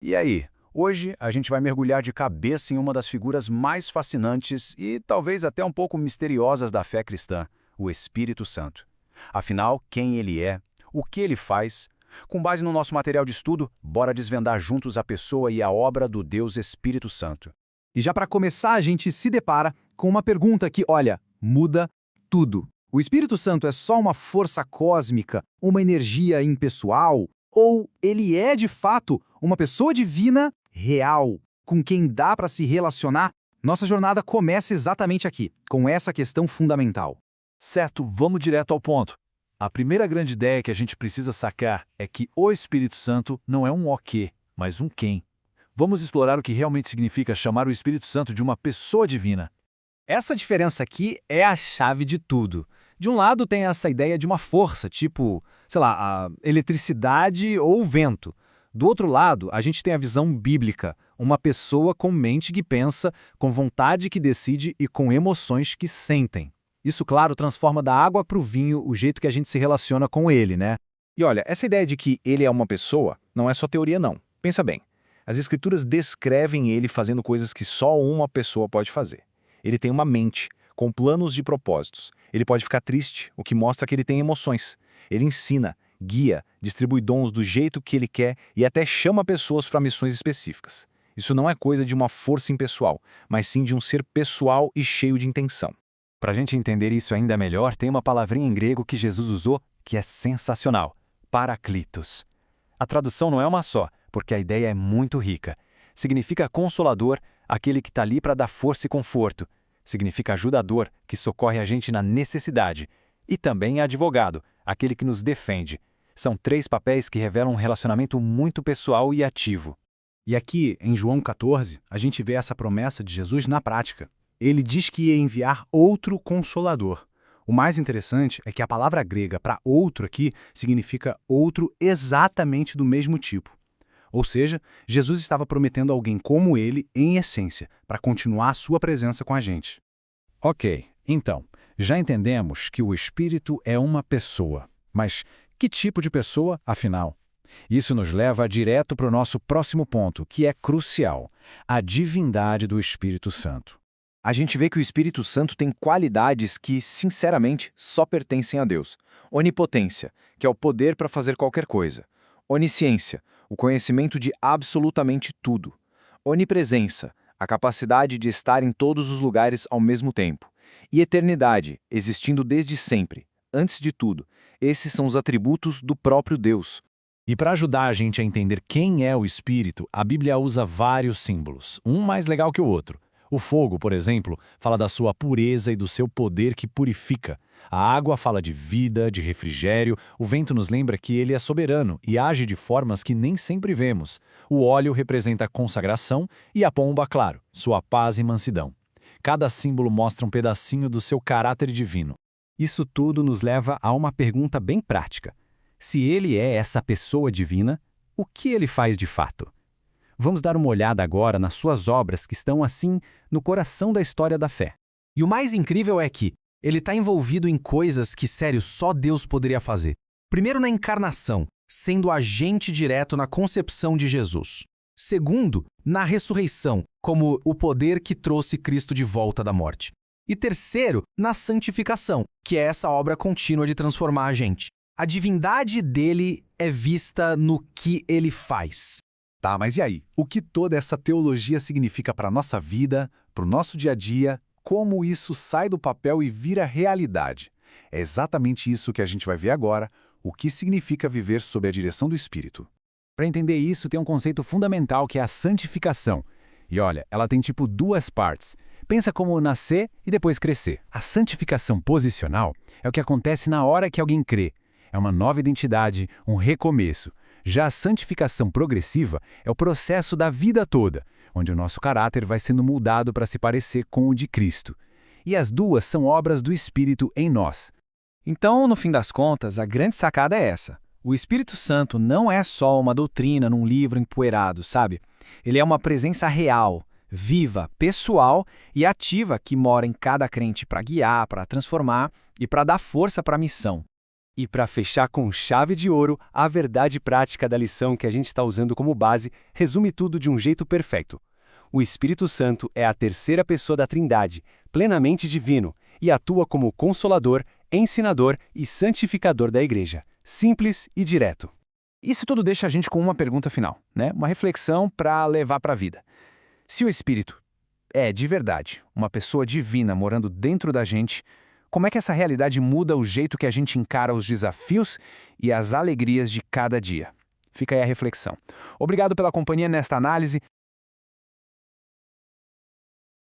E aí, hoje a gente vai mergulhar de cabeça em uma das figuras mais fascinantes e talvez até um pouco misteriosas da fé cristã, o Espírito Santo. Afinal, quem ele é, o que ele faz. Com base no nosso material de estudo, bora desvendar juntos a pessoa e a obra do Deus Espírito Santo. E já para começar, a gente se depara com uma pergunta que, olha, muda tudo. O Espírito Santo é só uma força cósmica, uma energia impessoal? Ou ele é, de fato, uma pessoa divina real, com quem dá para se relacionar? Nossa jornada começa exatamente aqui, com essa questão fundamental. Certo, vamos direto ao ponto. A primeira grande ideia que a gente precisa sacar é que o Espírito Santo não é um o quê, mas um quem. Vamos explorar o que realmente significa chamar o Espírito Santo de uma pessoa divina. Essa diferença aqui é a chave de tudo. De um lado tem essa ideia de uma força, tipo, sei lá, a eletricidade ou o vento. Do outro lado, a gente tem a visão bíblica, uma pessoa com mente que pensa, com vontade que decide e com emoções que sentem. Isso, claro, transforma da água para o vinho o jeito que a gente se relaciona com ele, né? E olha, essa ideia de que ele é uma pessoa não é só teoria não. Pensa bem, as escrituras descrevem ele fazendo coisas que só uma pessoa pode fazer. Ele tem uma mente, com planos de propósitos. Ele pode ficar triste, o que mostra que ele tem emoções. Ele ensina, guia, distribui dons do jeito que ele quer e até chama pessoas para missões específicas. Isso não é coisa de uma força impessoal, mas sim de um ser pessoal e cheio de intenção. Para a gente entender isso ainda melhor, tem uma palavrinha em grego que Jesus usou que é sensacional: parakletos. A tradução não é uma só, porque a ideia é muito rica. Significa consolador, aquele que está ali para dar força e conforto. Significa ajudador, que socorre a gente na necessidade. E também advogado, aquele que nos defende. São três papéis que revelam um relacionamento muito pessoal e ativo. E aqui, em João 14, a gente vê essa promessa de Jesus na prática. Ele diz que ia enviar outro Consolador. O mais interessante é que a palavra grega para outro aqui significa outro exatamente do mesmo tipo. Ou seja, Jesus estava prometendo alguém como ele, em essência, para continuar a sua presença com a gente. Ok, então, já entendemos que o Espírito é uma pessoa. Mas que tipo de pessoa, afinal? Isso nos leva direto para o nosso próximo ponto, que é crucial: a divindade do Espírito Santo. A gente vê que o Espírito Santo tem qualidades que, sinceramente, só pertencem a Deus. Onipotência, que é o poder para fazer qualquer coisa. Onisciência, o conhecimento de absolutamente tudo. Onipresença, a capacidade de estar em todos os lugares ao mesmo tempo. E eternidade, existindo desde sempre, antes de tudo. Esses são os atributos do próprio Deus. E para ajudar a gente a entender quem é o Espírito, a Bíblia usa vários símbolos, um mais legal que o outro. O fogo, por exemplo, fala da sua pureza e do seu poder que purifica. A água fala de vida, de refrigério. O vento nos lembra que ele é soberano e age de formas que nem sempre vemos. O óleo representa a consagração e a pomba, claro, sua paz e mansidão. Cada símbolo mostra um pedacinho do seu caráter divino. Isso tudo nos leva a uma pergunta bem prática. Se ele é essa pessoa divina, o que ele faz de fato? Vamos dar uma olhada agora nas suas obras que estão, assim, no coração da história da fé. E o mais incrível é que ele está envolvido em coisas que, sério, só Deus poderia fazer. Primeiro, na encarnação, sendo agente direto na concepção de Jesus. Segundo, na ressurreição, como o poder que trouxe Cristo de volta da morte. E terceiro, na santificação, que é essa obra contínua de transformar a gente. A divindade dele é vista no que ele faz. Tá, mas e aí? O que toda essa teologia significa para a nossa vida, para o nosso dia a dia? Como isso sai do papel e vira realidade? É exatamente isso que a gente vai ver agora, o que significa viver sob a direção do Espírito. Para entender isso, tem um conceito fundamental que é a santificação. E olha, ela tem tipo duas partes. Pensa como nascer e depois crescer. A santificação posicional é o que acontece na hora que alguém crê. É uma nova identidade, um recomeço. Já a santificação progressiva é o processo da vida toda, onde o nosso caráter vai sendo moldado para se parecer com o de Cristo. E as duas são obras do Espírito em nós. Então, no fim das contas, a grande sacada é essa. O Espírito Santo não é só uma doutrina num livro empoeirado, sabe? Ele é uma presença real, viva, pessoal e ativa que mora em cada crente para guiar, para transformar e para dar força para a missão. E para fechar com chave de ouro, a verdade prática da lição que a gente está usando como base resume tudo de um jeito perfeito. O Espírito Santo é a terceira pessoa da Trindade, plenamente divino, e atua como consolador, ensinador e santificador da Igreja. Simples e direto. Isso tudo deixa a gente com uma pergunta final, né? Uma reflexão para levar para a vida. Se o Espírito é, de verdade, uma pessoa divina morando dentro da gente, como é que essa realidade muda o jeito que a gente encara os desafios e as alegrias de cada dia? Fica aí a reflexão. Obrigado pela companhia nesta análise.